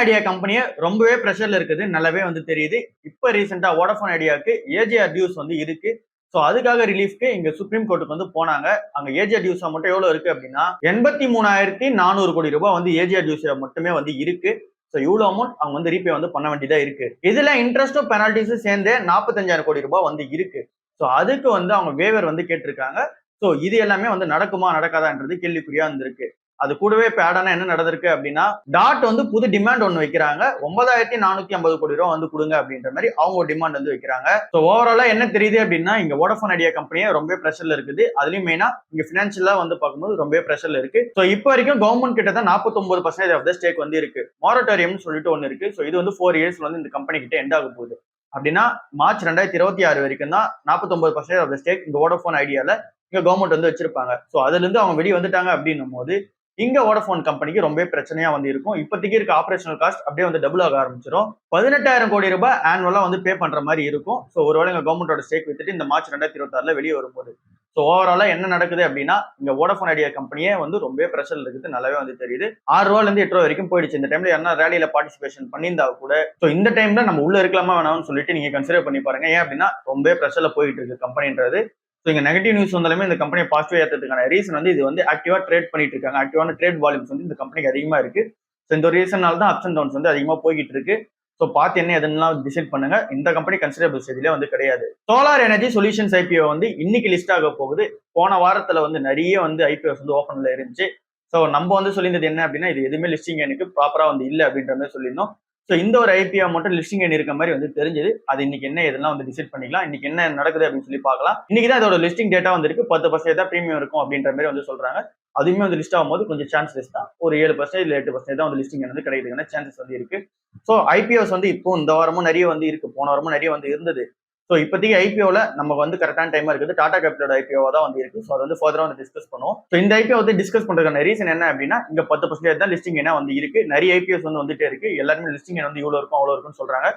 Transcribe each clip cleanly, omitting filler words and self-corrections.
Idea கம்பெனியே ரொம்பவே ப்ரெஷர்ல இருக்குது, நல்லாவே வந்து தெரியுது. இப்ப ரீசெண்டா வோடஃபோன் ஐடியாவுக்கு ஏஜிஆர் டியூஸ் வந்து இருக்கு. சோ அதுக்காக ரிலீஃப்க்கு இங்க சுப்ரீம் கோர்ட்டுக்கு வந்து போனாங்க. அங்க ஏஜிஆர் டியூஸ் மட்டும் எவ்வளவு இருக்கு அப்படின்னா 83,400 கோடி ரூபாய் வந்து ஏஜிஆர் டியூஸ் மட்டுமே வந்து இருக்கு. சோ இவ்வளவு அமௌண்ட் அவங்க வந்து ரீபே வந்து பண்ண வேண்டியதா இருக்கு. இதுல இன்ட்ரெஸ்டும் பெனால்டிஸும் சேர்ந்து 45,000 கோடி ரூபாய் வந்து இருக்கு. சோ அதுக்கு வந்து அவங்க வேவர் வந்து கேட்டிருக்காங்க. சோ இது எல்லாமே வந்து நடக்குமா நடக்காதான்றது கேள்விக்குறியா இருந்திருக்கு. அது கூடவே இப்ப ஆட் ஆனா என்ன நடந்திருக்கு அப்படின்னா டாட் வந்து புது டிமாண்ட் ஒன்னு வைக்கிறாங்க. 9,450 கோடி ரூபாய் வந்து கொடுங்க அப்படின்ற மாதிரி அவங்க ஒரு டிமாண்ட் வந்து வைக்கிறாங்க. சோ ஓவராலா என்ன தெரியுது அப்படின்னா இங்க வோடஃபோன் ஐடியா கம்பெனியே ரொம்ப பிரஷர்ல இருக்குது. அதுலயும் மெயினா இங்க பினான்சியலா வந்து பார்க்கும்போது ரொம்ப பிரஷர்ல இருக்கு. சோ இப்போ வரைக்கும் கவர்மெண்ட் கிட்ட தான் 49% ஆஃப் த ஸ்டேக் வந்து இருக்கு. மொரட்டோரியம் சொல்லிட்டு ஒன்னு இருக்கு. சோ இது வந்து 4 இயர்ஸ்ல வந்து இந்த கம்பெனி கிட்ட எண்ட் ஆக போகுது. அப்படின்னா மார்ச் 2026 வரைக்கும் தான் 49% ஆஃப் த ஸ்டேக் இந்த வோடஃபோன் ஐடியால இங்க கவர்மெண்ட் வந்து வச்சிருப்பாங்க. சோ அதுல இருந்து அவங்க வெளியே வந்துட்டாங்க அப்படின்னும் போது இங்க வோடஃபோன் கம்பெனிக்கு ரொம்ப பிரச்சனையா வந்து இருக்கும். இப்போதைக்கு இருக்க ஆபரேஷனல் காஸ்ட் அப்படியே வந்து டபுள் ஆக ஆரம்பிச்சிடும். 18,000 கோடி ரூபாய் ஆனுவலா வந்து பே பண்ற மாதிரி இருக்கும். சோ ஒருவேளை இங்க கவர்மெண்டோட ஸ்டேக் வித்துட்டு இந்த மார்ச் 2026ல வெளியே வரும்போது சோ ஓவராலா என்ன நடக்குது அப்படின்னா இங்க வோடஃபோன் ஐடியா கம்பெனியே வந்து ரொம்ப பிரஷர்ல இருக்குது, நல்லாவே வந்து தெரியுது. 6 ரூபாயில இருந்து 8 ரூபாய் வரைக்கும் போயிடுச்சு. இந்த டைம்ல என்ன ரேலியில பார்ட்டிசிபேஷன் பண்ணியிருந்தா கூட சோ இந்த டைம்ல நம்ம உள்ள இருக்கலாமா வேணாம்னு சொல்லிட்டு நீங்க கன்சிடர் பண்ணி பாருங்க. ஏன் அப்படின்னா ரொம்ப பிரஷர்ல போயிட்டு இருக்கு கம்பெனின்றது. ஸோ இங்க நெகட்டிவ் நியூஸ் வந்தாலுமே இந்த கம்பெனியை பாசிட்டிவ் ஏற்றதுக்கான ரீசன் வந்து இது வந்து ஆக்டிவா ட்ரேட் பண்ணிட்டு இருக்காங்க. ஆக்டிவான ட்ரேட் வால்யூம்ஸ் வந்து இந்த கம்பெனிக்கு அதிகமா இருக்கு. ஸோ இந்த ஒரு ரீசனால தான் அப்ஸ் அண்ட் டவுன்ஸ் வந்து அதிகமா போய்கிட்டு இருக்கு. ஸோ பார்த்து என்ன எதுலாம் டிசைட் பண்ணுங்க. இந்த கம்பெனி கன்சிடரபிள் ஸ்டேஜ்ல வந்து கிடையாது. சோலார் எனர்ஜி சொல்யூஷன்ஸ் ஐபிஓ வந்து இன்னைக்கு லிஸ்ட் ஆக போகுது. போன வாரத்துல வந்து நிறைய வந்து ஐபிஓஸ் வந்து ஓப்பன்ல இருந்துச்சு. ஸோ நம்ம வந்து சொல்லியிருந்தது என்ன அப்படின்னா இது எதுவுமே லிஸ்டிங் எனக்கு ப்ராப்பரா வந்து இல்லை அப்படின்ற மாதிரி சொல்லியிருந்தோம். ஸோ இந்த ஒரு ஐபிஓ மட்டும் லிஸ்டிங் எண் இருக்க மாதிரி வந்து தெரிஞ்சது. அது இன்னைக்கு என்ன இதெல்லாம் வந்து டிசைட் பண்ணிக்கலாம். இன்னைக்கு என்ன நடக்குது அப்படின்னு சொல்லி பார்க்கலாம். இன்னைக்கு தான் இதோட லிஸ்டிங் டேட்டா வந்திருக்கு. 10% தான் பிரீமியம் இருக்கும் அப்படின்ற மாதிரி வந்து சொல்றாங்க. அதுவுமே வந்து லிஸ்ட் ஆகும்போது கொஞ்சம் சான்சஸ் தான். ஒரு 7% இல்ல 8% தான் வந்து லிஸ்டிங் வந்து கிடைக்கிறதுக்கான சான்சஸ் வந்து இருக்கு. ஸோ ஐபிஓஸ் வந்து இப்போ இந்த வாரமும் நிறைய வந்து இருக்கு. போன வாரமும் நிறைய வந்து இருந்தது. ஸோ இப்போதைக்கு ஐபிஓல நம்ம வந்து கரெக்டான டைமா இருக்குது. டாடா கேபிட்டலோட ஐபிஓ தான் வந்து இருக்கு. ஸோ அதை வந்து ஃபர்தரா வந்து டிஸ்கஸ் பண்ணுவோம். ஸோ இந்த ஐபிஓ வந்து டிஸ்கஸ் பண்றதுக்கான ரீசன் என்ன அப்படின்னா இங்க 10% தான் லிஸ்டிங் என்ன வந்து இருக்கு. நிறைய ஐபிஓஸ் வந்து வந்துட்டே இருக்கு. எல்லாருமே லிஸ்டிங் வந்து இவ்வளவு இருக்கும் அவ்வளவு இருக்கும்னு சொல்றாங்க.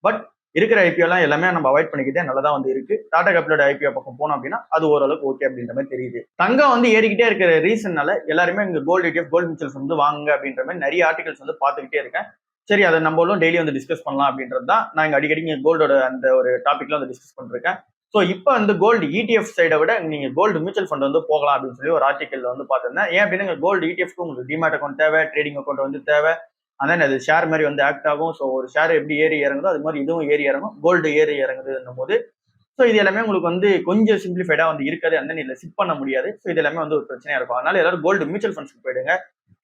பட் இருக்கிற ஐபிஓ எல்லாம் எல்லாமே நம்ம அவாய்ட் பண்ணிக்கிட்டே நல்லதா வந்து இருக்கு. டாடா கேபிட்டலோட ஐபிஓ பக்கம் போனோம் அப்படின்னா அது ஓரளவுக்கு ஓகே அப்படின்ற மாதிரி தெரியுது. தங்கம் வந்து ஏறிக்கிட்டே இருக்கிற ரீசன்னால எல்லாருமே இங்க கோல்டு ETF கோல்டு மியூச்சுவல்ஸ் வந்து வாங்குங்க அப்படின்ற மாதிரி நிறைய ஆர்டிகல்ஸ் வந்து பார்த்துக்கிட்டே இருக்கேன். சரி அதை நம்மளும் டெய்லி வந்து டிஸ்கஸ் பண்ணலாம் அப்படின்றது தான் நான் இங்க அடிக்கடி கோல்டோட அந்த ஒரு டாபிக்ல வந்து டிஸ்கஸ் பண்ணிருக்கேன். ஸோ இப்போ வந்து கோல்டு ETF சைடை விட நீங்க கோல்டு மியூச்சுவல் ஃபண்ட் வந்து போகலாம் அப்படின்னு சொல்லி ஒரு ஆர்டிகல் வந்து பார்த்திருந்தேன். ஏன் அப்படின்னா கோல்டு ETFக்கு உங்களுக்கு டிமேட் அக்கௌண்ட் தேவை, ட்ரேடிங் அக்கௌண்ட் வந்து தேவை. அதான் அது ஷேர் மாதிரி வந்து ஆக்ட் ஆகும். ஸோ ஒரு ஷேர் எப்படி ஏறி இறங்குதோ அது மாதிரி இதுவும் ஏறி இறங்கும். கோல்டு ஏறி இறங்குதுன்னும் போது ஸோ இது எல்லாமே உங்களுக்கு வந்து கொஞ்சம் சிம்பிளிஃபைடா வந்து இருக்காது. அந்த இதில் சிப் பண்ண முடியாது. ஸோ இது எல்லாமே வந்து ஒரு பிரச்சனையா இருக்கும். அதனால எல்லாரும் கோல்டு மியூச்சுவல் ஃபண்ட்ஸ்க்கு போயிடுங்க.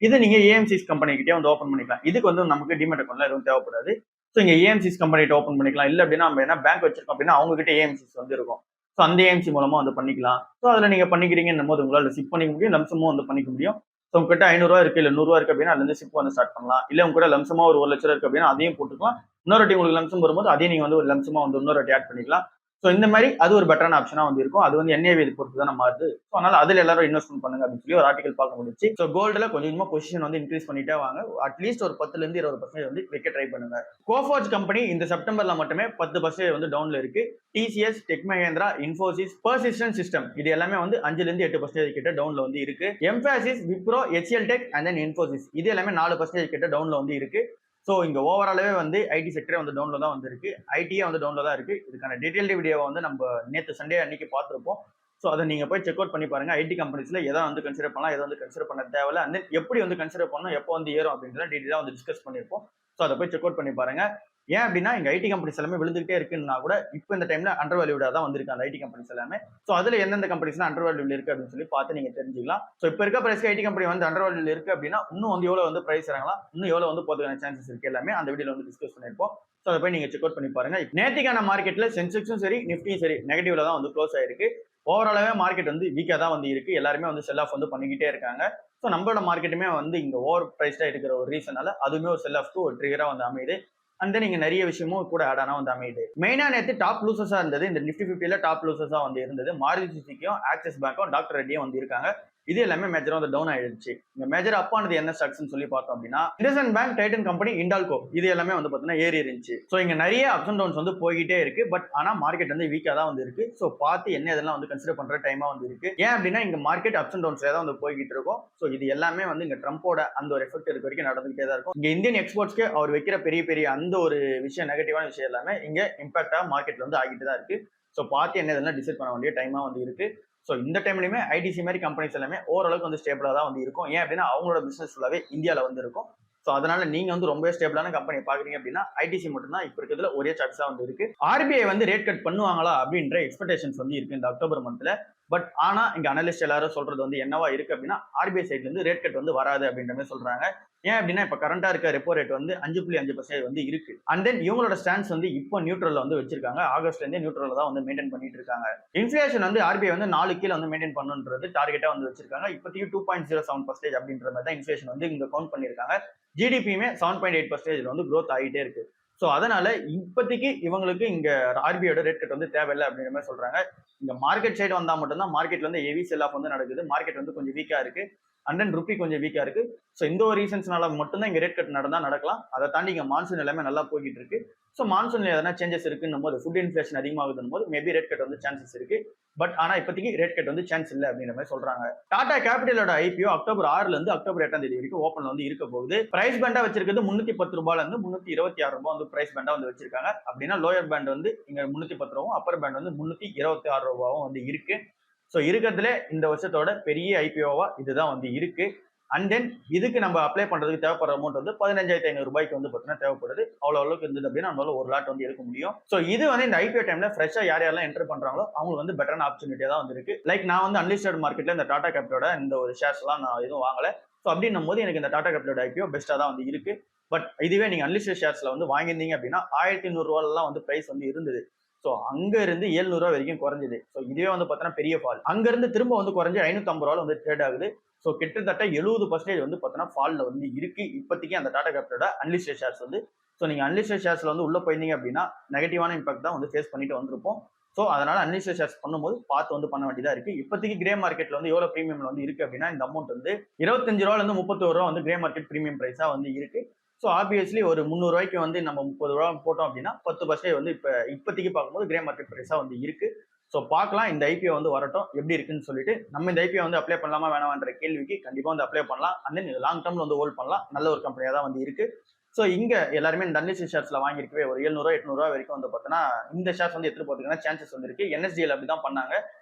இது நீங்க ஏஎம்சிஸ் கம்பெனி கிட்டே வந்து ஓப்பன் பண்ணிக்கலாம். இதுக்கு வந்து நமக்கு டிமெட் அக்கௌண்ட்ல எதுவும் தேவைப்படாது. ஸோ இங்க ஏஎம்சிஸ் கம்பெனிட்ட ஓப்பன் பண்ணிக்கலாம். இல்லை அப்படின்னா நம்ம என்ன பேங்க் வச்சிருக்கோம் அப்படின்னா அவங்க கிட்ட ஏஎம்சிஸ் வந்து இருக்கும். ஸோ அந்த ஏஎம்சி மூலமா வந்து பண்ணிக்கலாம். ஸோ அதுல நீங்க பண்ணிக்கிறீங்கன்னும் போது உங்களால சிப் பண்ணிக்க முடியும், லம்சமும் வந்து பண்ணிக்க முடியும். ஸோ உங்ககிட்ட 500 ரூபா இருக்கு, இல்லை 100 ரூபா இருக்கு அப்படின்னா அதுல இருந்து சிப் வந்து ஸ்டார்ட் பண்ணலாம். இல்லை உங்க கூட லம்சமா ஒரு 1,00,000 இருக்கு அப்படின்னா அதையும் போட்டுக்கலாம். இன்னொரு வாட்டி உங்களுக்கு லம்சம் வரும்போது அதையும் நீங்க வந்து ஒரு லம்சமா வந்து இன்னொரு வாட்டி ஆட் பண்ணிக்கலாம். ஸோ இந்த மாதிரி அது ஒரு பெட்டரான ஆப்ஷனா வந்து இருக்கும். அது வந்து NAV பொறுத்து தான் மாறுது. ஸோ அதனால அதுல எல்லாரும் இன்வெஸ்ட்மெண்ட் பண்ணுங்க அப்படின்னு சொல்லி ஒரு ஆர்டிகல் பார்க்க முடிச்சு. ஸோ கோல்டுல கொஞ்சமா பொசிஷன் வந்து இன்க்ரீஸ் பண்ணிட்டே வாங்க. அட்லீஸ்ட் ஒரு 10ல இருந்து 20% வந்து வைக்க ட்ரை பண்ணுங்க. கோஃபோர்ஜ் கம்பெனி இந்த செப்டம்பர்ல மட்டுமே 10% வந்து டவுன்ல இருக்கு. TCS, tech Mahindra, Infosys, persistent system இது எல்லாமே வந்து 5ல இருந்து 8% கிட்ட டவுன்ல வந்து இருக்கு. Mphasis, Wipro, HCL tech and then Infosys இது எல்லாமே 4% கிட்ட டவுன்ல வந்து இருக்கு. ஸோ இங்க ஓவராலாவே வந்து ஐடி செக்டரே வந்து டவுன்ல தான் வந்து இருக்கு. ஐடியே வந்து டவுன்ல தான் இருக்கு. இதுக்கான டீடைல்டு வீடியோவை வந்து நம்ம நேற்று சண்டே அன்னைக்கு பார்த்துருப்போம். ஸோ அதை நீங்க போய் செக் அவுட் பண்ணி பாருங்க. ஐடி கம்பெனிஸ்ல எதை வந்து கன்சிடர் பண்ணலாம், எதை வந்து கன்சிடர் பண்ண தேவையில்ல, அந்த எப்படி வந்து கன்சிடர் பண்ணணும், எப்போ வந்து ஏறும் அப்படின்றத டீடைலா வந்து டிஸ்கஸ் பண்ணிருப்போம். ஸோ அதை போய் செக் அவுட் பண்ணி பாருங்க. ஏன் அப்படின்னா இங்க ஐடி கம்பெனிஸ் எல்லாமே விழுந்துகிட்டே இருக்குன்னா கூட இப்போ இந்த டைம்ல அண்டர் வேல்யூடா தான் வந்திருக்கு அந்த ஐடி கம்பெனிஸ் எல்லாமே. ஸோ அதுல எந்தெந்த கம்பெனிஸ் அண்டர் வேல்யூல இருக்கு அப்படின்னு சொல்லி பார்த்து நீங்க தெரிஞ்சுக்கலாம். ஸோ இப்போ இருக்க பிரைஸ் ஐடி கம்பெனி வந்து அண்டர் வேல்யூல இருக்கு அப்படின்னா இன்னும் வந்து எவ்வளவு வந்து பிரைஸ் இறங்கலாம், இன்னும் எவ்வளவு வந்து போறதுக்கான சான்சஸ் இருக்கு எல்லாமே அந்த வீடியோல வந்து டிஸ்கஸ் பண்ணிருப்போம். ஸோ அதை போய் நீங்க செக் அவுட் பண்ணி பாருங்க. நேத்திக்கான மார்க்கெட்ல சென்செக்ஸும் சரி நிஃப்டியும் சரி நெகட்டிவ்ல தான் வந்து க்ளோஸ் ஆயிருக்கு. ஓவராலாவே மார்க்கெட் வந்து வீக்கா தான் வந்து இருக்கு. எல்லாருமே வந்து செல் ஆஃப் வந்து பண்ணிக்கிட்டே இருக்காங்க. ஸோ நம்மளோட மார்க்கெட்டுமே வந்து இங்க ஓவர் பிரைஸ்டா இருக்கிற ஒரு ரீசனால அதுவுமே ஒரு செல் ஆஃப்க்கு ஒரு ட்ரிகரா வந்து அமையுது. அண்ட் தென் இங்க நிறைய விஷயமும் கூட ஆட் ஆனா வந்து அமையுது. மெயினா நேற்று டாப் லூசர்ஸா இருந்தது இந்த நிஃப்டி 50ல டாப் லூசர்ஸா வந்து இருந்தது மாருதி சுசுகியும், ஆக்சிஸ் பேங்க்கும், டாக்டர் ரெட்டியும் வந்து இருக்காங்க. இது எல்லாமே மேஜரா வந்து டவுன் ஆயிடுச்சு. இந்த மேஜர் அப் ஆனது என்ன ஸ்டாக்ஸ்னு சொல்லி பார்த்தோம் அப்படின்னா IndusInd bank, Titan company, Hindalco இது எல்லாமே வந்து பாத்தீங்கன்னா ஏறி இருந்துச்சு. ஸோ இங்க நிறைய அப்ஸ் அண்ட் டவுன்ஸ் வந்து போய்கிட்டே இருக்கு. பட் ஆனா மார்க்கெட் வந்து வீக்கா தான் வந்து இருக்கு. ஸோ பார்த்து என்ன இதெல்லாம் வந்து கன்சிடர் பண்ற டைமா வந்து இருக்கு. ஏன் அப்படின்னா இங்க மார்க்கெட் அப்ஸ் அண்ட் டவுன்ஸ்ல தான் வந்து போய்கிட்டு இருக்கும். ஸோ இது எல்லாமே வந்து இங்க ட்ரம்போட அந்த ஒரு எஃபெக்ட் இருக்க வரைக்கும் நடந்துகிட்டே தான் இருக்கும். இங்க இந்தியன் எக்ஸ்போர்ட்ஸ்க்கு அவர் வைக்கிற பெரிய பெரிய அந்த ஒரு விஷயம், நெகட்டிவான விஷயம் எல்லாமே இங்க இம்பாக்டா மார்க்கெட்ல வந்து ஆகிட்டு தான் இருக்கு. ஸோ பார்த்து என்ன இதெல்லாம் டிசைட் பண்ண வேண்டிய டைமா வந்து இருக்கு. ஸோ இந்த டைம்லயுமே ஐடிசி மாதிரி கம்பெனிஸ் எல்லாமே ஓரளவுக்கு வந்து ஸ்டேபிளா தான் வந்து இருக்கும். ஏன் அப்படின்னா அவங்களோட பிசினஸ் ஃபுல்லாவே இந்தியாவில் வந்து இருக்கும். ஸோ அதனால நீங்க வந்து ரொம்ப ஸ்டேபிளான கம்பெனி பாக்குறீங்க அப்படின்னா ஐடிசி மட்டும் தான் இப்ப இருக்கிறதுல ஒரே சாய்ஸா வந்து இருக்கு. ஆர்பிஐ வந்து ரேட் கட் பண்ணுவாங்களா அப்படின்ற எக்ஸ்பெக்டேஷன்ஸ் வந்து இருக்கு இந்த அக்டோபர் மந்த்ல. பட் ஆனா இங்க அனலிஸ்ட் எல்லாரும் சொல்றது வந்து என்னவா இருக்கு அப்படின்னா ஆர்பிஐ சைட்ல இருந்து ரேட் கட் வந்து வராது அப்படின்ற மாதிரி சொல்றாங்க. ஏன் அப்படின்னா இப்ப கரண்டா இருக்க ரெப்போ ரேட் வந்து 5.5% வந்து இருக்கு. அண்ட் தென் இவங்களோட ஸ்டாண்ட்ஸ் வந்து இப்போ நியூட்ரல்ல வந்து வச்சிருக்காங்க. ஆகஸ்ட்ல இருந்தே நியூட்ரல்ல தான் வந்து மெயின்டைன் பண்ணிட்டு இருக்காங்க. இன்ஃபிளேஷன் வந்து ஆர்பிஐ வந்து 4 கீழ வந்து மெயின்டைன் பண்ணுன்றது டார்கெட்டா வந்து வச்சிருக்காங்க. இப்போதைக்கு 2.07% அப்படின்ற மாதிரி தான் இன்ஃபிளேஷன் வந்து இங்க கவுண்ட் பண்ணிருக்காங்க. ஜிடிபியுமே 7.8% வந்து growth ஆகிட்டே இருக்கு. ஸோ அதனால இப்போதைக்கு இவங்களுக்கு இங்க ஆர்பிஐயோட ரேட் கட் வந்து தேவையில்லை அப்படிங்கிற மாதிரி சொல்றாங்க. இங்க மார்க்கெட் சைடு வந்தா மட்டும்தான் மார்க்கெட்ல வந்து ஹெவி செல் ஆஃப் வந்து நடக்குது. மார்க்கெட் வந்து கொஞ்சம் வீக்கா இருக்கு. அண்ட் தென் ருப்பி கொஞ்சம் வீக்கா இருக்கு. ஸோ இந்த ஒரு ரீசன்ஸ்னால மட்டும்தான் இங்க ரேட் கட் நடந்தா நடக்கலாம். அதை தாண்டி இங்க மான்சூன் எல்லாமே நல்லா போய்கிட்டு இருக்கு. ஸோ மான்சூன்ல எதனா சேஞ்சஸ் இருக்குன்னும் போது ஃபுட் இன்ஃபிளேஷன் அதிகமாகுதுன்னு போது மேபி ரேட் கட் வந்து சான்சஸ் இருக்கு. பட் ஆனா இப்போதைக்கு ரேட் கட் வந்து சான்ஸ் இல்லை அப்படிங்கிற மாதிரி சொல்றாங்க. டாடா கேபிட்டலோட ஐபிஓ அக்டோபர் 6ல இருந்து அக்டோபர் 8ஆம் தேதி வரைக்கும் ஓப்பன்ல வந்து இருக்க போகுது. பிரைஸ் பேண்டா வச்சிருக்கிறது 310 ரூபாயில இருந்து 326 ரூபாய் வந்து பிரைஸ் பேண்டா வந்து வச்சிருக்காங்க. அப்படின்னா லோயர் பேண்ட் வந்து இங்க 310 ரூபாயும், அப்பர் பேண்ட் வந்து 326 ரூபாயும் வந்து இருக்கு. ஸோ இருக்கிறதுல இந்த வருஷத்தோட பெரிய ஐபிஓவா இதுதான் வந்து இருக்கு. அண்ட் தென் இதுக்கு நம்ம அப்ளை பண்றதுக்கு தேவைப்படுற அமௌண்ட் வந்து 15,500 ரூபாய்க்கு வந்து பார்த்தீங்கன்னா தேவைப்படுது. அவ்வளவு அளவுக்கு இருந்தது அப்படின்னா நம்மளால ஒரு லாட் வந்து எடுக்க முடியும். ஸோ இது வந்து இந்த ஐபிஓ டைம்ல ஃப்ரெஷ்ஷா யார் யாரெல்லாம் என்டர் பண்றாங்களோ அவங்களுக்கு வந்து பெட்டரான ஆப்பர்ச்சுனிட்டியா தான் வந்து இருக்கு. லைக் நான் வந்து அன்லிஸ்டட் மார்க்கெட்ல இந்த டாடா கேபிட்டலோட இந்த ஒரு ஷேர்ஸ் எல்லாம் நான் எதுவும் வாங்கல. ஸோ அப்படின்னும் போது எனக்கு இந்த டாடா கேபிட்டலோட ஐபிஓ பெஸ்டா தான் வந்து இருக்கு. பட் இதுவே நீங்க அன்லிஸ்டட் ஷேர்ஸ்ல வந்து வாங்கியிருந்தீங்க அப்படின்னா 1,800 ரூபாயெல்லாம் வந்து பிரைஸ் வந்து இருந்தது. ஸோ அங்க இருந்து 700 ரூபாய் வரைக்கும் குறைஞ்சது. ஸோ இதுவே வந்து பார்த்தீங்கன்னா பெரிய ஃபால். அங்க இருந்து திரும்ப வந்து குறைஞ்சு 550 ரூபாய் வந்து ட்ரேட் ஆகுது. ஸோ கிட்டத்தட்ட 70% வந்து பார்த்தீங்கன்னா ஃபால்ல வந்து இருக்கு இப்போதைக்கு அந்த டாடா கேபிட்டலோட அன்லிஸ்டட் ஷேர்ஸ் வந்து. ஸோ நீங்க அன்லிஸ்டட் ஷேர்ஸ்ல வந்து உள்ள போயிருந்தீங்க அப்படின்னா நெகட்டிவான இம்பாக்ட் தான் வந்து ஃபேஸ் பண்ணிட்டு வந்திருப்போம். ஸோ அதனால அன்லிஸ்டட் ஷேர்ஸ் பண்ணும்போது பார்த்து வந்து பண்ண வேண்டியதா இருக்கு. இப்போதைக்கு கிரே மார்க்கெட்ல வந்து எவ்வளவு பிரீமியம்ல வந்து இருக்கு அப்படின்னா இந்த அமௌண்ட் வந்து 25 ரூபாயில இருந்து 31 ரூபா வந்து கிரே மார்க்கெட் பிரீமியம் பிரைஸா வந்து இருக்கு. ஸோ ஆப்வியஸ்லி ஒரு 300 ரூபாய்க்கு வந்து நம்ம 30 ரூபா போட்டோம் அப்படின்னா 10% வந்து இப்போதைக்கு பார்க்கும்போது கிரே மார்க்கெட் பிரைஸா வந்து இருக்கு. ஸோ பார்க்கலாம் இந்த ஐபிஓ வந்து வரட்டும் எப்படி இருக்குன்னு சொல்லிட்டு. நம்ம இந்த ஐபிஓ வந்து அப்ளை பண்ணலாமா வேணாம்ன்ற கேள்விக்கு கண்டிப்பா வந்து அப்ளை பண்ணலாம். அண்ட் தென் லாங் டர்ம்ல வந்து ஹோல்ட் பண்ணலாம். நல்ல ஒரு கம்பெனியா தான் வந்து இருக்கு. ஸோ இங்க எல்லாருமே இந்த அன்லிஸ்டட் ஷேர்ஸ்ல வாங்கியிருக்கவே ஒரு 700 800 ரூபாய் வரைக்கும் வந்து பார்த்தோன்னா இந்த ஷேர்ஸ் வந்து எடுத்துட்டு போறதுக்கான சான்சஸ் வந்து இருக்கு. என்எஸ்டிஎல் அப்படிதான் பண்ணாங்க.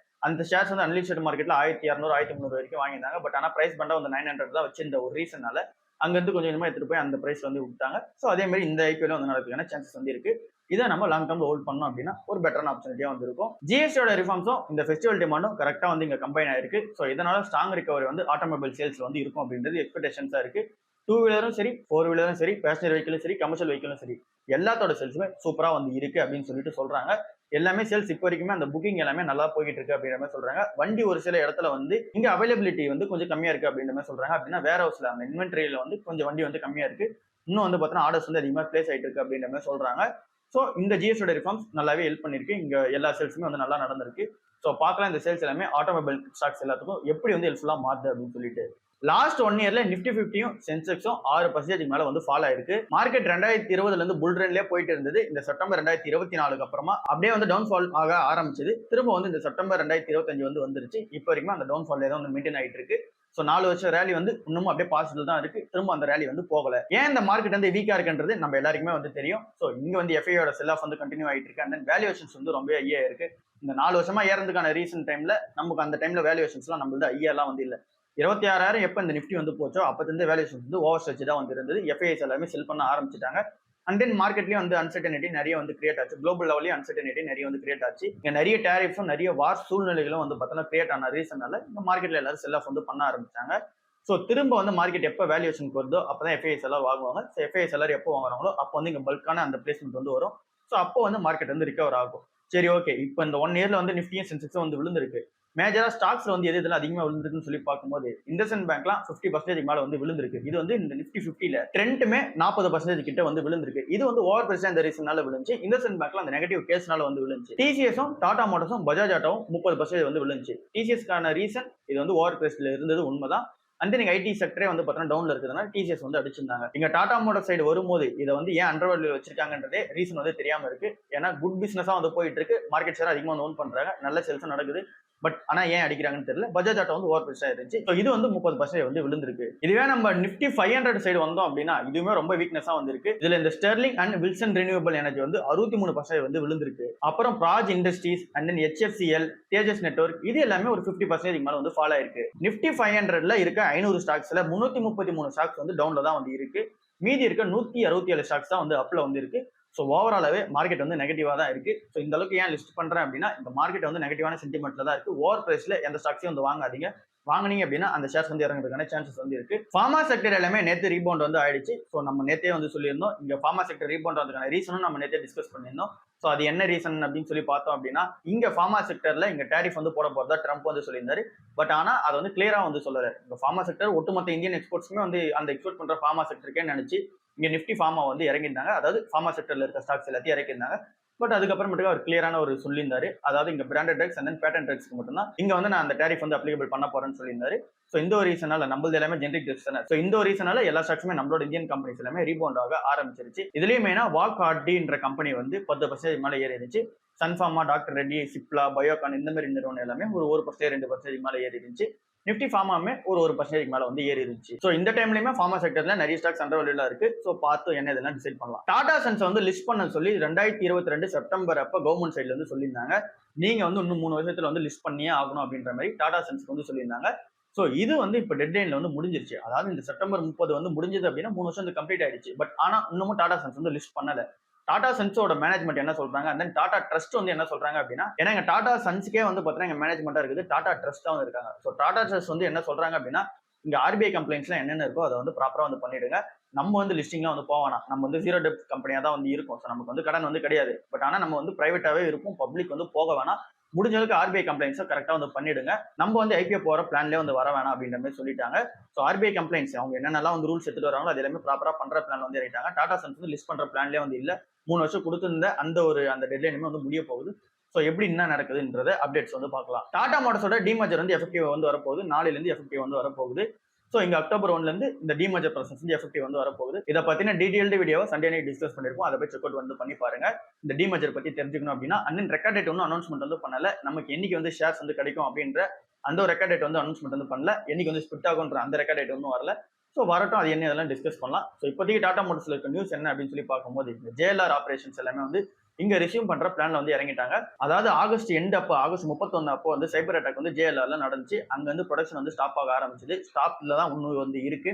அந்த ஷேர்ஸ் வந்து அன்லிஸ்டட் மார்க்கெட்ல 1200 1300 வரைக்கும் வாங்கியிருந்தாங்க. பட் ஆனா பிரைஸ் பண்ணா வந்து 900 தான் வச்சிருந்த ஒரு ரீசனால அங்கிருந்து கொஞ்சம் கொஞ்சமா எடுத்துட்டு போய் அந்த பிரைஸ் வந்து விட்டாங்க. ஸோ அதே மாதிரி இந்த ஐபிஎல் வந்து நடக்கிறதுக்கான சான்சஸ் வந்து இருக்கு. இதை நம்ம லாங் டர்ம்ல ஹோல்ட் பண்ணோம் அப்படின்னா ஒரு பெட்டரான ஆப்பர்ச்சுனிட்டியா வந்து இருக்கும். ஜிஎஸ்டியோட ரிஃபார்ம்ஸும் இந்த ஃபெஸ்டிவல் டிமாண்டும் கரெக்டா வந்து இங்க கம்பைன் ஆயிருக்கு. ஸோ இதனால ஸ்ட்ராங் ரிகவரி வந்து ஆட்டோமொபைல் சேல்ஸ்ல வந்து இருக்கும் அப்படின்றது எக்ஸ்பெக்டேஷன்ஸா இருக்கு. 2 வீலரும் சரி, 4 வீலரும் சரி, பேசஞ்சர் வெஹிக்கிளும் சரி, கமர்ஷியல் வெஹிக்கிளும் சரி, எல்லாத்தோட சேல்ஸுமே சூப்பரா வந்து இருக்கு அப்படின்னு சொல்லிட்டு சொல்றாங்க. எல்லாமே சேல்ஸ் இப்போ வரைக்குமே அந்த புக்கிங் எல்லாமே நல்லா போயிட்டு இருக்கு அப்படின்ற மாதிரி சொல்றாங்க. வண்டி ஒரு சில இடத்துல வந்து இங்க அவைலபிலிட்டி வந்து கொஞ்சம் கம்மியா இருக்கு அப்படின்ற மாதிரி சொல்றாங்க. அப்படின்னா வேற ஹவுஸ்ல அந்த இன்வென்ட்ரியில வந்து கொஞ்சம் வண்டி வந்து கம்மியா இருக்கு. இன்னும் வந்து பார்த்தீங்கன்னா ஆர்டர்ஸ் வந்து அதிகமாக பிளேஸ் ஆயிட்டு இருக்கு அப்படின்ற மாதிரி சொல்றாங்க. ஸோ இந்த ஜிஎஸ்டியோட ரிஃபார்ம்ஸ் நல்லாவே ஹெல்ப் பண்ணிருக்கு. இங்க எல்லா சேல்ஸுமே வந்து நல்லா நடந்திருக்கு. ஸோ பார்க்கலாம் இந்த சேல்ஸ் எல்லாமே ஆட்டோமொபைல் ஸ்டாக்ஸ் எல்லாத்துக்கும் எப்படி வந்து ஹெல்ப்ஃபுல்லா மாறுது அப்படின்னு சொல்லிட்டு. லாஸ்ட் 1 இயர்ல நிப்டி 50யும் சென்செக்ஸும் 6% மேல வந்து ஃபால் ஆயிருக்கு. மார்க்கெட் 2020ல இருந்து புல் ரன்லயே போயிட்டு இருந்தது. இந்த செப்டம்பர் 2024க்கு அப்புறமா அப்படியே வந்து டவுன் ஃபால் ஆக ஆரம்பிச்சது. திரும்ப வந்து இந்த செப்டம்பர் 2025 வந்து வந்துருச்சு. இப்போ வரைக்கும் அந்த டவுன் ஃபால் தான் வந்து மெயின்டைன் ஆயிட்டு இருக்கு. ஸோ 4 வருஷம் ரேலி வந்து இன்னமும் அப்படியே பாசிட்டிவ் தான் இருக்கு. திரும்ப அந்த ரேலி வந்து போகல. ஏன் இந்த மார்க்கெட் வந்து வீக்கா இருக்குன்றது நம்ம எல்லாருக்குமே வந்து தெரியும். ஸோ இங்க வந்து எஃப்ஐயோட செல் ஆஃப் வந்து கண்டினியூ ஆயிட்டு இருக்கு. அண்ட் வேல்யூவேஷன்ஸ் வந்து ரொம்ப ஐயா இருக்கு. இந்த 4 வருஷமா ஏறதுக்கான ரீசன் டைம்ல நமக்கு அந்த டைம்ல வேல்யூவேஷன்ஸ் எல்லாம் நம்மளது ஐயாலாம் வந்து இல்ல. 26,000 எப்ப இந்த நிப்டி வந்து போச்சோ அப்பத்திலிருந்து வேல்யூஷன் வந்து ஓவர் ஸ்ட்ரெச் தான் வந்து இருந்தது. எஃப்ஐஎஸ் எல்லாமே செல் பண்ண ஆரம்பிச்சிட்டாங்க. அண்ட் தென் மார்க்கெட்லயும் வந்து அன்சர்டனிட்டி நிறைய வந்து கிரியேட் ஆச்சு. குளோபல் லெவலையும் அன்சர்டனிட்டி நிறைய வந்து கிரியேட் ஆச்சு. இங்க நிறைய டேரிஃப்ஸும் நிறைய வார் சூழ்நிலைகளும் வந்து பார்த்தோன்னா கிரியேட் ஆன ரீசனால இந்த மார்க்கெட்ல எல்லாரும் செல் ஆஃப் வந்து பண்ண ஆரம்பிச்சாங்க. ஸோ திரும்ப வந்து மார்க்கெட் எப்போ வேல்யூஷன் வருதோ அப்பதான் எஃப்ஐஎஸ் எல்லாம் வாங்குவாங்க. ஸோ எஃப்ஐஎஸ் எல்லாரும் எப்போ வாங்குறாங்களோ அப்போ வந்து இங்க பல்கான அந்த பிளேஸ்மெண்ட் வந்து வரும். ஸோ அப்போ வந்து மார்க்கெட் வந்து ரிகவர் ஆகும். சரி ஓகே, இப்போ இந்த 1 இயர்ல வந்து நிப்டியும் சென்செக்ஸும் வந்து விழுந்திருக்கு. மேஜரா ஸ்டாக்ஸ்ல வந்து எது இதெல்லாம் அதிகமா விழுந்திருக்குன்னு சொல்லி பார்க்கும்போது இண்டஸ்இண்ட் பேங்க்லாம் 50% மேல வந்து விழுந்திருக்கு. இது வந்து இந்த நிஃப்டி 50ல ட்ரெண்டுமே 40% கிட்ட வந்து விழுந்திருக்கு. இது வந்து ஓவர் பிரைஸ் அந்த ரீசனால விழுந்துச்சு. இண்டஸ்இண்ட் பேங்க்ல அந்த நெகட்டிவ் கேஸ்னால வந்து விழுந்துச்சு. டிசிஎஸும் டாடா மோட்டார்ஸும் பஜாஜ் ஆட்டோவும் 30% வந்து விழுந்துச்சு. டிசிஎஸ்க்கான ரீசன் இது வந்து ஓவர் பிரைஸ்ல இருந்தது உண்மைதான். அந்த நீங்க ஐடி செக்டரே வந்து பார்த்தீங்கன்னா டவுன்ல இருக்கிறதுனால டிசிஎஸ் வந்து அடிச்சிருந்தாங்க. இங்க டாடா மோட்டார் சைடு வரும்போது இதை வந்து ஏன் அண்டர் வேல்யூ வச்சிருக்காங்கன்றதே ரீசன் வந்து தெரியாம இருக்கு. ஏன்னா குட் பிசினஸா வந்து போயிட்டு இருக்கு, மார்க்கெட் ஷேர் அதிகமாக ஓன் பண்றாங்க, நல்ல சேல்ஸும் நடக்குது. பட் ஆனா ஏன் அடிக்கிறாங்கன்னு தெரியல. பஜாஜ் ஆட்டோ வந்து ஓவர் பிரைஸா இருந்துச்சு. ஸோ இது வந்து 30% வந்து விழுந்திருக்கு. இதுவே நம்ம நிஃப்டி 500 சைடு வந்தோம் அப்படின்னா இதுவுமே ரொம்ப வீக்னஸா வந்திருக்கு. இதுல இந்த Sterling and Wilson renewable energy வந்து 63% வந்து விழுந்திருக்கு. அப்புறம் Praj industries and then HFCL, Tejas network இது எல்லாமே ஒரு 50% மேல வந்து ஃபாலோ ஆயிருக்கு. நிஃப்டி 500ல இருக்க 500 ஸ்டாக்ஸ்ல 333 ஸ்டாக்ஸ் வந்து டவுன்ல தான் வந்து இருக்கு. மீதி இருக்க 167 ஸ்டாக்ஸ் தான் வந்து அப்ல வந்து இருக்கு. ஸோ ஓவராலாவே மார்க்கெட் வந்து நெகட்டிவா தான் இருக்கு. ஸோ இந்த அளவுக்கு ஏன் லிஸ்ட் பண்றேன் அப்படின்னா இந்த மார்க்கெட் வந்து நெகட்டிவான சென்டிமெண்ட்ல தான் இருக்கு. ஓவர் பிரைஸ்ல எந்த ஸ்டாக்ஸையும் வந்து வாங்காதீங்க. வாங்கினீங்க அப்படின்னா அந்த ஷேர்ஸ் வந்து இறங்குறதுக்கான சான்சஸ் வந்து இருக்கு. ஃபார்மா செக்டர் எல்லாமே நேற்று ரீபவுண்ட் வந்து ஆயிடுச்சு. ஸோ நம்ம நேற்றே வந்து சொல்லியிருந்தோம் இங்க ஃபார்மா செக்டர் ரீபவுண்ட் வந்ததுக்கான ரீசனும் நம்ம நேற்றே டிஸ்கஸ் பண்ணியிருந்தோம். ஸோ அது என்ன ரீசன் அப்படின்னு சொல்லி பார்த்தோம் அப்படின்னா இங்க ஃபார்மா செக்டர்ல இங்க டேரிஃப் வந்து போட போறதா ட்ரம்ப் வந்து சொல்லியிருந்தாரு. பட் ஆனா அதை வந்து கிளியரா வந்து சொல்லல. இந்த ஃபார்மா செக்டர் ஒட்டுமொத்த இந்தியன் எக்ஸ்போர்ட்ஸ்மே வந்து அந்த எக்ஸ்போர்ட் பண்ற ஃபார்மா செக்டருக்கே நினைச்சு இங்க நிஃப்டி ஃபார்மா வந்து இறங்கியிருந்தாங்க. அதாவது ஃபார்மா செக்டர்ல இருக்க ஸ்டாக்ஸ் எல்லாத்தையும் இறக்கியிருந்தாங்க. பட் அதுக்கப்புறமேட்டுக்கு அவர் கிளியரான ஒரு சொல்லியிருந்தாரு. அதாவது இங்க பிராண்டட் ட்ரக்ஸ் அண்ட் பேட்டன் ட்ரக்ஸ்க்கு மட்டும்தான் இங்க வந்து நான் அந்த டேரிஃப் வந்து அப்ளிகபிள் பண்ண போறேன்னு சொல்லியிருந்தாரு. ஸோ இந்த ஒரு ரீசனால நம்மளது எல்லாமே ஜெனரிக் ட்ரக்ஸ் தானே. ஸோ இந்த ஒரு ரீசனால எல்லா ஸ்டாக்ஸுமே நம்மளோட இந்தியன் கம்பெனிஸ் எல்லாமே ரீபவுண்ட் ஆக ஆரம்பிச்சிருச்சு. இதுலயும் மெயினா வால்கார்டின்ற கம்பெனி வந்து 10% மேல ஏறி இருந்துச்சு. சன்ஃபார்மா, டாக்டர் ரெட்டி, சிப்லா, பயோகான் இந்த மாதிரி நிறுவனம் எல்லாமே ஒரு 1% 2% மேல ஏறி இருந்துச்சு. நிஃப்டி ஃபார்மாமே ஒரு 1% மேல வந்து ஏறி இருந்துச்சு. ஸோ இந்த டைம்லயுமே ஃபார்மா செக்டர்ல நிறைய ஸ்டாக்ஸ் அண்டர் வேல்யூல இருக்கு. ஸோ பார்த்து என்ன இதெல்லாம் டிசைட் பண்ணலாம். டாடா சன்ஸ் வந்து லிஸ்ட் பண்ண சொல்லி 2022 செப்டம்பர் அப்ப கவர்மெண்ட் சைட்ல இருந்து சொல்லியிருந்தாங்க. நீங்க வந்து இன்னும் 3 வருஷத்துல வந்து லிஸ்ட் பண்ணியே ஆகணும் அப்படின்ற மாதிரி டாடா சன்ஸ்க்கு வந்து சொல்லியிருந்தாங்க. ஸோ இது வந்து இப்போ டெட்லைன்ல வந்து முடிஞ்சிருச்சு. அதாவது இந்த செப்டம்பர் 30 வந்து முடிஞ்சது அப்படின்னா 3 வருஷம் வந்து கம்ப்ளீட் ஆயிடுச்சு. பட் ஆனா இன்னமும் டாடா சன்ஸ் வந்து லிஸ்ட் பண்ணல. டாடா சன்ஸோட மேனேஜ்மெண்ட் என்ன சொல்றாங்க, அண்ட் தென் டாடா ட்ரஸ்ட் வந்து என்ன சொல்றாங்க அப்படின்னா, ஏன்னா எங்க டாடா சன்ஸ்க்கே வந்து பாத்தீங்கன்னா எங்க மேனேஜ்மெண்டா இருக்குது, டாடா ட்ரஸ்டா வந்து இருக்காங்க. ஸோ டாடா ட்ரஸ்ட் வந்து என்ன சொல்றாங்க அப்படின்னா, இங்க RBI கம்ப்ளைண்ட்ஸ்லாம் என்னென்ன இருக்கோ அதை வந்து ப்ராப்பரா வந்து பண்ணிடுங்க. நம்ம வந்து லிஸ்டிங்லாம் வந்து போவானா, நம்ம வந்து ஜீரோ டெப்ட் கம்பெனியா தான் வந்து இருக்கும். ஸோ நமக்கு வந்து கடன் வந்து கிடையாது. பட் ஆனா நம்ம வந்து பிரைவேட்டாவே இருக்கும், பப்ளிக் வந்து போக வேணாம். முடிஞ்ச அளவுக்கு RBI கம்ப்ளைண்ட்ஸை கரெக்டா வந்து பண்ணிடுங்க. நம்ம வந்து IPO போற பிளான்லேயே வந்து வர வேணாம் அப்படின்ற மாதிரி சொல்லிட்டாங்க. ஸோ RBI கம்ப்ளைண்ட்ஸ் அவங்க என்னென்னலாம் வந்து ரூல்ஸ் எடுத்துட்டு வராங்களோ அது எல்லாமே ப்ராப்பரா பண்ற பிளான் வந்து இறங்கிட்டாங்க. டாடா சன்ஸ் வந்து லிஸ்ட் பண்ற பிளான்லேயே வந்து இல்ல. 3 வருஷம் கொடுத்திருந்த அந்த டெட்லைனுமே வந்து முடிய போகுது. ஸோ எப்படி என்ன நடக்குதுன்றத அப்டேட்ஸ் வந்து பார்க்கலாம். டாடா மோட்டார்ஸோட டிமர்ஜர் வந்து எஃபெக்டிவ் வந்து வரப்போகுது. நாளையிலிருந்து எஃபெக்டிவ் வந்து வரப்போகுது. ஸோ இங்க அக்டோபர் 1ல இருந்து இந்த டிமர்ஜர் ப்ராசஸ் வந்து எஃபெக்டிவ் வந்து வரப்போகுது. இதை பத்தின detailed video Sunday night discuss பண்ணிருக்கோம். அதை போய் செக் அவுட் வந்து பண்ணி பாருங்க. இந்த டிமர்ஜர் பத்தி தெரிஞ்சுக்கணும் அப்படின்னா அண்ணன் ரெக்கார்ட் டேட் ஒன்றும் அனௌன்ஸ்மெண்ட் வந்து பண்ணல. நமக்கு என்னைக்கு வந்து ஷேர்ஸ் வந்து கிடைக்கும் அப்படின்ற அந்த ஒரு ரெக்கார்ட் டேட் வந்து அனௌன்ஸ்மெண்ட் வந்து பண்ணல. என்னைக்கு வந்து ஸ்பிட் ஆகுன்ற அந்த ரெக்கார்ட் டேட் ஒன்றும் வரல. ஸோ வரட்டும், அது என்ன இதெல்லாம் டிஸ்கஸ் பண்ணலாம். ஸோ இப்போதைக்கு டாடா மோட்டார்ஸ்ல இருக்க நியூஸ் என்ன அப்படின்னு சொல்லி பார்க்கும்போது இந்த JLR ஆபரேஷன்ஸ் எல்லாமே வந்து இங்க ரிசீவ் பண்ற பிளான்ல வந்து இறங்கிட்டாங்க. அதாவது ஆகஸ்ட் 31 அப்போ வந்து சைபர் அட்டாக் வந்து JLRல நடந்துச்சு. அங்க வந்து ப்ரொடக்ஷன் வந்து ஸ்டாப் ஆக ஆரம்பிச்சது. ஸ்டாப்ல தான் இன்னும் வந்து இருக்கு.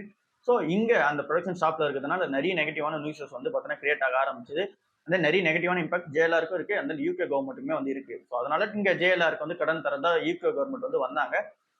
ஸோ இங்க அந்த ப்ரொடக்ஷன் ஸ்டாப்ல இருக்கிறதுனால நிறைய நெகட்டிவான நியூஸஸ் வந்து பார்த்தீங்கன்னா கிரியேட் ஆக ஆரம்பிச்சது. அந்த நிறைய நெகட்டிவான இம்பாக்ட் JLRக்கும் இருக்கு, அந்த UK கவர்மெண்ட்டுக்குமே வந்து இருக்கு. ஸோ அதனால இங்க JLRக்கு வந்து கடன் தரதா UK கவர்மெண்ட் வந்து வந்தாங்க.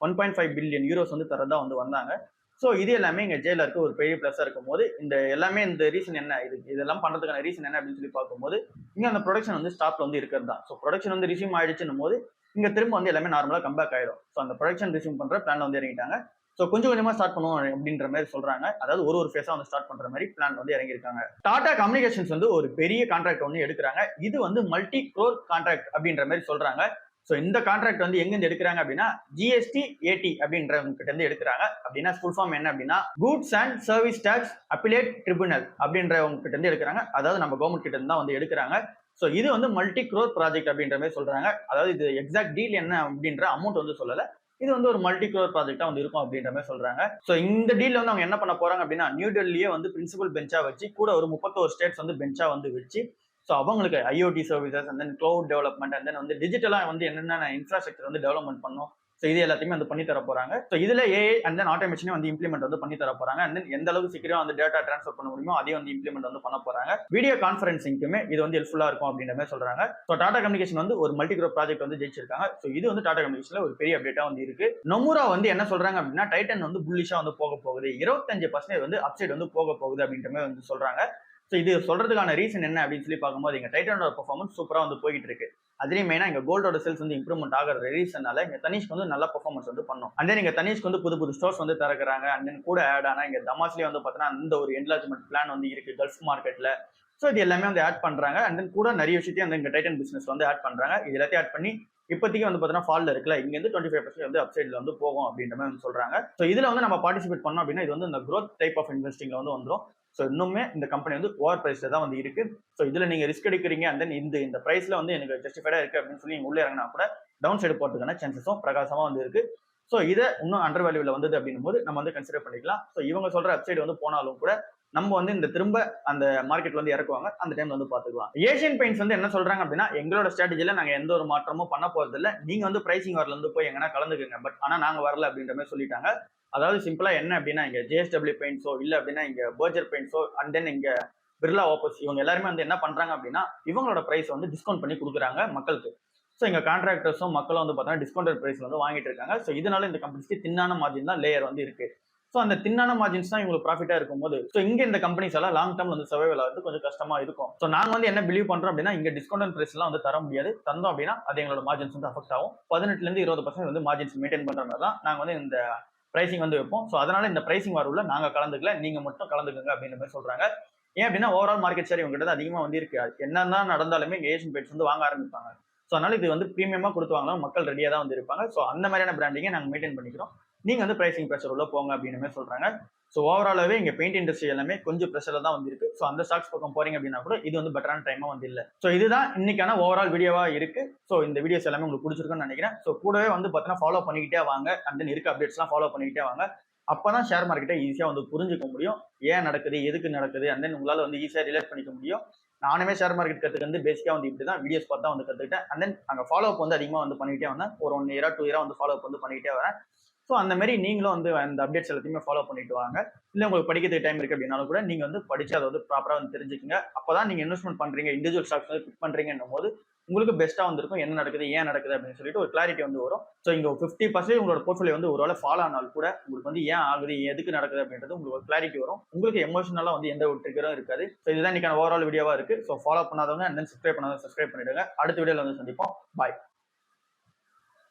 1.5 பில்லியன் யூரோஸ் வந்து தரதா வந்து வந்தாங்க. ஸோ இது எல்லாமே இங்க JLRக்கு ஒரு பெரிய பிளஸா இருக்கும் போது இந்த எல்லாமே இந்த ரீசன் என்ன, இதெல்லாம் பண்றதுக்கான ரீசன் என்ன அப்படின்னு சொல்லி பார்க்கும்போது இங்க அந்த ப்ரொடக்ஷன் வந்து ஸ்டாப்ல வந்து இருக்கிறது தான். ஸோ ப்ரொடக்ஷன் வந்து ரிசீவ் ஆயிடுச்சுன்னும் போது இங்க திரும்ப வந்து எல்லாமே நார்மலா கம்பேக் ஆயிடும். ஸோ அந்த ப்ரொடக்ஷன் ரிசீவ் பண்ற பிளான்ல வந்து இறங்கிட்டாங்க. ஸோ கொஞ்சம் கொஞ்சமா ஸ்டார்ட் பண்ணுவோம் அப்படின்ற மாதிரி சொல்றாங்க. அதாவது ஒரு ஃபேஸா வந்து ஸ்டார்ட் பண்ற மாதிரி பிளான் வந்து இறங்கியிருக்காங்க. டாடா கம்யூனிகேஷன்ஸ் வந்து ஒரு பெரிய கான்ட்ராக்ட் வந்து எடுக்கிறாங்க. இது வந்து மல்டி க்ரோர் கான்ட்ராக்ட் அப்படின்ற மாதிரி சொல்றாங்க. ஸோ இந்த கான்ட்ராக்ட் வந்து எங்கிருந்து எடுக்கிறாங்க அப்படின்னா GST-AT அப்படின்றவங்க கிட்ட இருந்து எடுக்கிறாங்க. அப்படின்னா ஃபுல் ஃபார்ம் என்ன அப்படின்னா goods and service tax appellate tribunal அப்படின்றவங்க கிட்ட இருந்து எடுக்கிறாங்க. அதாவது நம்ம கவர்மெண்ட் கிட்ட இருந்து தான் வந்து எடுக்கிறாங்க. ஸோ இது வந்து மல்டி க்ரோர் ப்ராஜெக்ட் அப்படின்ற மாதிரி சொல்றாங்க. அதாவது இது எக்ஸாக்ட் டீல் என்ன அப்படின்ற அமௌண்ட் வந்து சொல்லல. இது வந்து ஒரு மல்டி க்ரோர் ப்ராஜெக்டா வந்து இருக்கும் அப்படின்ற மாதிரி சொல்றாங்க. ஸோ இந்த டீல் வந்து அவங்க என்ன பண்ண போறாங்க அப்படின்னா நியூ டெல்லியே வந்து பிரின்சிபல் பெஞ்சா வச்சு கூட ஒரு 31 ஸ்டேட்ஸ் வந்து பெஞ்சா வந்து வச்சு ஸோ அவங்களுக்கு IoT services and then cloud development and then வந்து டிஜிட்டலா வந்து என்னென்ன இன்ஃப்ராஸ்ட்ரக்சர் வந்து டெவலப்மெண்ட் பண்ணும். ஸோ இது எல்லாத்தையுமே வந்து பண்ணி தர போறாங்க. ஸோ இதுல AI அண்ட் தென் ஆட்டோமேஷனே வந்து இம்ப்ளிமெண்ட் வந்து பண்ணி தர போறாங்க. அண்ட் தென் எந்த அளவுக்கு சீக்கிரம் வந்து டேட்டா ட்ரான்ஸ்ஃபர் பண்ண முடியுமோ அதையும் வந்து இம்ப்ளிமெண்ட் வந்து பண்ண போறாங்க. வீடியோ கான்ஃபரன்சிங்க்குமே இது வந்து ஹெல்ப்ஃபுல்லா இருக்கும் அப்படின்ற மாதிரி சொல்றாங்க. ஸோ டாடா கம்யூனிகேஷன் வந்து ஒரு மல்டி க்ரோர் ப்ராஜெக்ட் வந்து ஜெயிச்சிருக்காங்க. ஸோ இது வந்து டாடா கம்யூனிகேஷன்ல ஒரு பெரிய அப்டேட்டா வந்து இருக்கு. நொமுரா வந்து என்ன சொல்றாங்க அப்படின்னா டைட்டன் வந்து புல்லிஷா வந்து போக போகுது, 25% வந்து அப்சைட் வந்து போக போகுது அப்படின்ற மாதிரி வந்து சொல்றாங்க. ஸோ இது சொல்றதுக்கான ரீசன் என்ன அப்படின்னு சொல்லி பார்க்கும்போது எங்க டைட்டனோட பெர்ஃபார்மன்ஸ் சூப்பரா வந்து போயிட்டு இருக்கு. அதுலயும் மெயினா இங்க கோல்டோட சேல்ஸ் வந்து இம்ப்ரூவ்மெண்ட் ஆகிற ரீசனால இங்க தனிஷ்க்கு வந்து நல்ல பெர்ஃபார்மன்ஸ் வந்து பண்ணும். அண்ட் தென் இங்க தனிஷ்க்கு வந்து புது புது ஸ்டோர்ஸ் வந்து திறக்கிறாங்க. அண்ட் தென் கூட ஆட் ஆனா இங்க தமாஸ்லயே வந்து பாத்தீங்கன்னா அந்த ஒரு என்லார்ஜ்மெண்ட் பிளான் வந்து இருக்கு கல்ஃப் மார்க்கெட்ல. ஸோ இது எல்லாமே வந்து ஆட் பண்றாங்க. அண்ட் தென் கூட நிறைய விஷயத்தையும் வந்து இங்க டைட்டன் பிசினஸ் வந்து ஆட் பண்றாங்க. இது எல்லாத்தையும் ஆட் பண்ணி இப்போதைக்கு வந்து பாத்தீங்கன்னா ஃபால்ல இருக்குல்ல, இங்க இருந்து 25% வந்து அப்சைட்ல வந்து போகும் அப்படின்ற மாதிரி வந்து சொல்றாங்க. ஸோ இதுல வந்து நம்ம பார்ட்டிசிபேட் பண்ணோம் அப்படின்னா இது வந்து இந்த growth டைப் ஆஃப் இன்வெஸ்டிங்ல வந்து வந்துரும். ஸோ இன்னுமே இந்த கம்பெனி வந்து ஓவர் பிரைஸ்ல தான் வந்து இருக்கு. ஸோ இதுல நீங்க ரிஸ்க் எடுக்கிறீங்க அண்ட் தென் இந்த பிரைஸ்ல வந்து எனக்கு ஜஸ்டிஃபைடா இருக்கு அப்படின்னு சொல்லி நீங்க உள்ள இறங்கினா கூட டவுன் சைடு போறதுக்கான சான்சஸும் பிரகாசமா வந்து இருக்கு. ஸோ இதை இன்னும் அண்டர் வேல்யூல வந்தது அப்படின்னும் போது நம்ம வந்து கன்சிடர் பண்ணிக்கலாம். ஸோ இவங்க சொல்ற அப்சைடு வந்து போனாலும் கூட நம்ம வந்து இந்த திரும்ப அந்த மார்க்கெட்ல வந்து இறக்குவாங்க, அந்த டைம் வந்து பாத்துக்கலாம். ஏசியன் பெயிண்ட்ஸ் வந்து என்ன சொல்றாங்க அப்படின்னா எங்களோட ஸ்ட்ராட்டஜில நாங்க எந்த ஒரு மாற்றமும் பண்ண போறது இல்ல, நீங்க வந்து பிரைசிங் வரல இருந்து போய் எங்கன்னா கலந்துக்குங்க, பட் ஆனா நாங்க வரல அப்படின்ற மாதிரி சொல்லிட்டாங்க. அதாவது சிம்பிளா என்ன அப்படின்னா இங்க ஜேஎஸ்டபிள்யூ பெயிண்ட்ஸோ இல்ல அப்படின்னா இங்க பர்ஜர் பெயிண்ட்ஸோ அண்ட் தென் இங்க பிர்லா ஓப்பஸ் இவங்க எல்லாருமே வந்து என்ன பண்றாங்க அப்படின்னா இவங்களோட பிரைஸ் வந்து டிஸ்கவுண்ட் பண்ணி கொடுக்குறாங்க மக்களுக்கு. ஸோ இங்க கான்ட்ராக்டர்ஸும் மக்களும் வந்து பார்த்தீங்கன்னா டிஸ்கவுண்டட் பிரைஸ் வந்து வாங்கிட்டு இருக்காங்க. ஸோ இதனால இந்த கம்பெனிஸ்க்கு தின்னான மார்ஜின் தான் லேயர் வந்து இருக்கு. ஸோ அந்த தின்னான மார்ஜின்ஸ் தான் இவங்களுக்கு ப்ராஃபிட்டா இருக்கும்போது ஸோ இங்க இந்த கம்பெனிஸ் எல்லாம் லாங் டர்ம் வந்து சர்வைவல் ஆகுது கொஞ்சம் கஷ்டமா இருக்கும். ஸோ நாங்க வந்து என்ன பிலீவ் பண்றோம் அப்படின்னா இங்க டிஸ்கவுண்ட் பிரைஸ் எல்லாம் வந்து தர முடியாது, தந்தோம் அப்படின்னா அது எங்களோட மார்ஜின்ஸ் வந்து அஃபெக்ட் ஆகும். 18% வந்து மார்ஜின்ஸ் மெயின்டைன் பண்ற மாதிரி தான் நாங்க வந்து இந்த பிரைசிங் வந்து வைப்போம். ஸோ அதனால இந்த பிரைசிங் வரவுல நாங்க கலந்துக்கல, நீங்க மட்டும் கலந்துக்குங்க அப்படின்ற மாதிரி சொல்றாங்க. ஏன் அப்படின்னா ஓவரால் மார்க்கெட் ஷேர் இவங்க கிட்ட அதிகமா வந்து இருக்கு. என்னதான் நடந்தாலுமே ஏசியன் பெயிண்ட்ஸ் வந்து வாங்க ஆரம்பிப்பாங்க. ஸோ அதனால இது வந்து பிரீமியமா கொடுத்து வாங்கலாம், மக்கள் ரெடியா தான் வந்து இருப்பாங்க. ஸோ அந்த மாதிரியான பிராண்டிங்கை நாங்கள் மெயின்டைன் பண்ணிக்கிறோம், நீங்க வந்து பிரைசிங் ப்ரெஷர் உள்ள போங்க அப்படின்னு மாதிரி சொல்றாங்க. ஸோ ஓவராலாவே இங்க பெயிண்ட் இண்டஸ்ட்ரி எல்லாமே கொஞ்சம் ப்ரெஷர்ல தான் வந்து இருக்கு. ஸோ அந்த ஸ்டாக்ஸ் பக்கம் போறீங்க அப்படின்னா கூட இது வந்து பெட்டரான டைமா வந்து இல்லை. ஸோ இதுதான் இன்னைக்கான ஓவரால் வீடியோவா இருக்கு. ஸோ இந்த வீடியோஸ் எல்லாமே உங்களுக்கு பிடிச்சிருக்குன்னு நினைக்கிறேன். ஸோ கூடவே வந்து பார்த்தீங்கன்னா ஃபாலோ பண்ணிக்கிட்டே வாங்க, அண்ட் தென் இருக்க அப்டேட்ஸ்லாம் ஃபாலோ பண்ணிக்கிட்டே வாங்க. அப்பதான் ஷேர் மார்க்கெட்டை ஈஸியா வந்து புரிஞ்சுக்க முடியும், ஏன் நடக்குது எதுக்கு நடக்குது அண்ட் தென் உங்களால வந்து ஈஸியா ரிலேட் பண்ணிக்க முடியும். நானுமே ஷேர் மார்க்கெட் கத்துக்கு வந்து பேசிக்கா வந்து இப்படிதான் வீடியோஸ் பார்த்தா வந்து கத்துக்கிட்டேன். அண்ட் தென் அங்கே ஃபாலோ அப் வந்து அதிகமா வந்து பண்ணிக்கிட்டே வந்தேன். ஒரு 1 இயரா 2 இயரா வந்து ஃபாலோ அப் வந்து பண்ணிக்கிட்டே வரேன். ஸோ அந்த மாதிரி நீங்களும் வந்து அந்த அப்டேட்ஸ் எல்லாத்தையுமே ஃபாலோ பண்ணிட்டு வாங்க. இல்லை உங்களுக்கு படிக்கிறதுக்கு டைம் இருக்கு அப்படின்னாலும் கூட நீங்க வந்து படிச்சு அதை வந்து ப்ராப்பரா வந்து தெரிஞ்சுக்கங்க. அப்பதான் நீங்க இன்வெஸ்ட்மெண்ட் பண்றீங்க, இண்டிவிஜுவல் ஸ்டாக்ஸ் வந்து பிக் பண்றீங்கன்னும் போது உங்களுக்கு பெஸ்ட்டா வந்திருக்கும், என்ன நடக்குது ஏன் நடக்குது அப்படின்னு சொல்லிட்டு ஒரு கிளாரிட்டி வந்து வரும். ஸோ இங்க 50% உங்களோட போர்ட்ஃபோலியோ வந்து ஒருவேளை ஃபாலோ ஆனாலும் கூட உங்களுக்கு வந்து ஏன் ஆகுது எதுக்கு நடக்குது அப்படின்றது உங்களுக்கு ஒரு கிளாரிட்டி வரும். உங்களுக்கு எமோஷனலா வந்து எந்த ஒரு ட்ரிகரும் இருக்காது. ஸோ இதுதான் இன்னைக்கான ஓவரால் வீடியோவா இருக்கு. ஸோ ஃபாலோ பண்ணாதவங்க அண்ட் தென் சப்ஸ்கிரைப் பண்ணாதவங்க சப்ஸ்கிரைப் பண்ணிடுங்க. அடுத்த வீடியோல வந்து சந்திப்போம். பாய்.